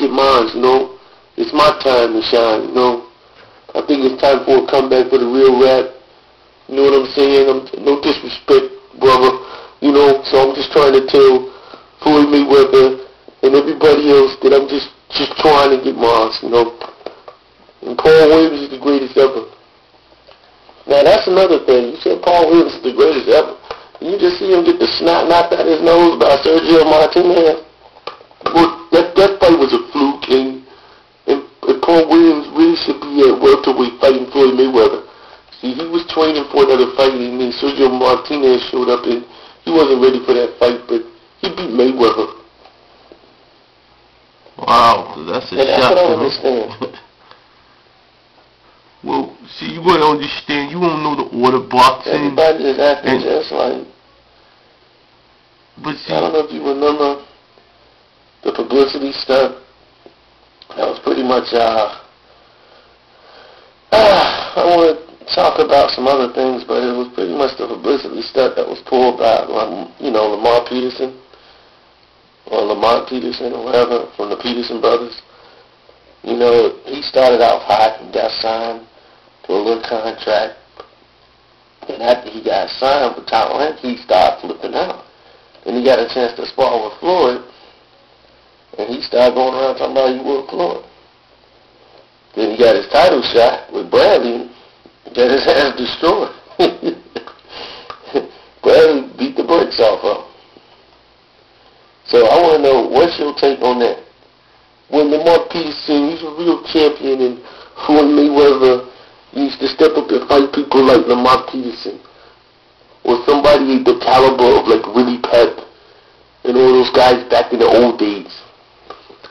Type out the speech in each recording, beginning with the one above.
get mine, you know. It's my time to shine, you know. I think it's time for a comeback for the real rap. You know what I'm saying? No disrespect, brother. You know, so I'm just trying to tell Floyd Mayweather and everybody else that I'm just trying to get mine, you know. And Paul Williams is the greatest ever. Now that's another thing. You said Paul Williams is the greatest ever. You just see him get the snot knocked out his nose by Sergio Martinez. Well, that fight was a fluke, and Paul Williams really should be at welterweight fighting Floyd Mayweather. See, he was training for another fight, and then Sergio Martinez showed up, and he wasn't ready for that fight, but he beat Mayweather. Wow, that's a shock. That's what I don't understand. Well, see, you gotta understand, you don't know the order of boxing. Everybody is acting just like... But see, I don't know if you remember the publicity stunt. That was pretty much, I want to talk about some other things, but it was pretty much the publicity stunt that was pulled by, you know, Lamont Peterson, or whatever, from the Peterson brothers. You know, he started out hot and got signed to a little contract, and after he got signed for Top Rank, he started flipping out. Then he got a chance to spar with Floyd, and he started going around talking about he was Floyd. Then he got his title shot with Bradley, got his ass destroyed. Bradley beat the brakes off of him. So I want to know, what's your take on that? When Lamont Peterson, he's a real champion, and Floyd Mayweather used to step up and fight people like Lamont Peterson, or somebody the caliber of like Willie Pep and all those guys back in the old days.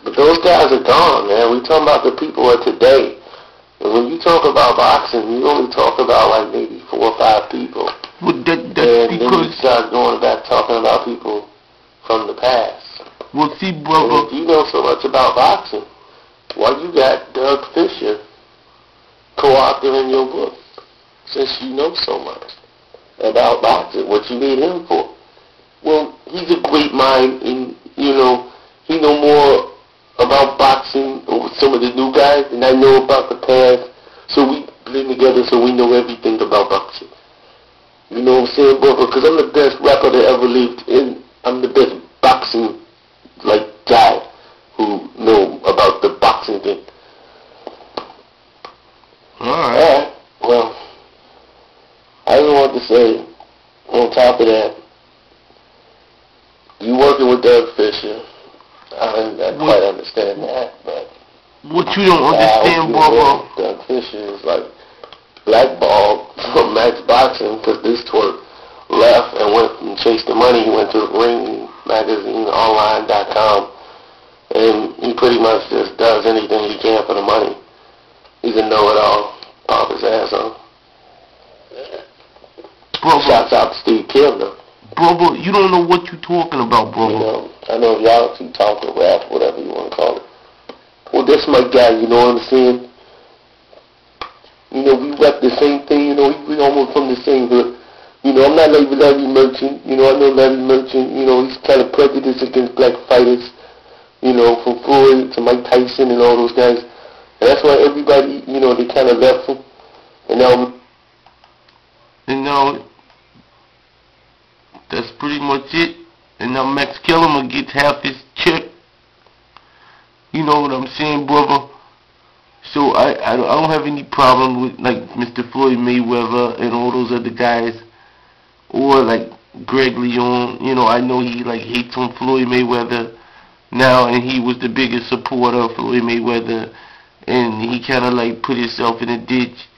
But those guys are gone, man. We're talking about the people of today. And when you talk about boxing, you only talk about like maybe 4 or 5 people. Well, that's and then because you start going back talking about people from the past. Well, see, brother, and if you know so much about boxing, why you got Doug Fisher co-authoring your book, since you know so much about boxing, what you need him for? Well, he's a great mind, and, you know, he know more about boxing or some of the new guys than I know about the past, so we blend together so we know everything about boxing. You know what I'm saying, brother? Because I'm the best rapper that ever lived, and I'm the best boxing, like, guy who know about the boxing thing. Alright. Well, I just want to say, on top of that, you working with Doug Fisher. I don't quite understand that, but... What you don't understand, brother? Doug Fisher is like blackballed from Max Boxing because this twerk left and went and chased the money. He went to Ring Magazine Online.com, and he pretty much just does anything he can for the money. He's a know-it-all off his ass on. Shouts out to Steve Kim, though. Brother, you don't know what you're talking about, brother. You know, I know y'all keep talking rap, whatever you want to call it. Well, that's my guy, you know what I'm saying? You know, we rap the same thing, you know, we almost from the same hood. You know, I'm not like Larry Merchant, you know, I know Larry Merchant, you know, he's kind of prejudiced against black fighters, you know, from Floyd to Mike Tyson and all those guys. And that's why everybody, you know, they kind of left him. And now, that's pretty much it. And now Max Kellerman gets half his check. You know what I'm saying, brother? So I don't have any problem with like Mr. Floyd Mayweather and all those other guys, or like Greg Leon. You know, I know he like hates on Floyd Mayweather now, and he was the biggest supporter of Floyd Mayweather, and he kind of like put himself in a ditch,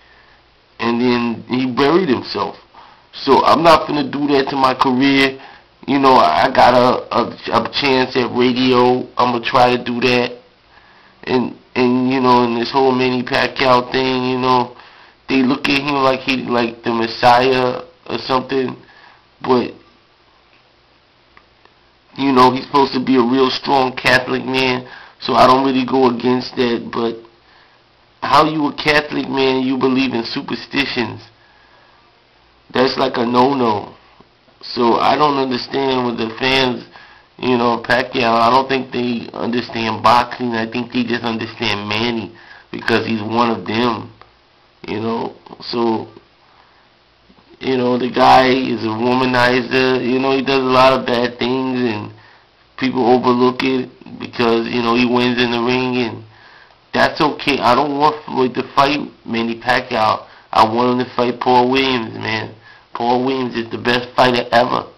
and then he buried himself. So I'm not gonna do that to my career. You know, I got a chance at radio. I'm gonna try to do that. And you know, in this whole Manny Pacquiao thing, you know, they look at him like he like the Messiah or something, but you know, he's supposed to be a real strong Catholic man, so I don't really go against that. But how you a Catholic man and you believe in superstitions? That's like a no-no. So I don't understand when the fans You know, Pacquiao, I don't think they understand boxing. I think they just understand Manny because he's one of them. You know, so, you know, the guy is a womanizer. You know, he does a lot of bad things, and people overlook it because, you know, he wins in the ring, and that's okay. I don't want Floyd to fight Manny Pacquiao. I want him to fight Paul Williams, man. Paul Williams is the best fighter ever.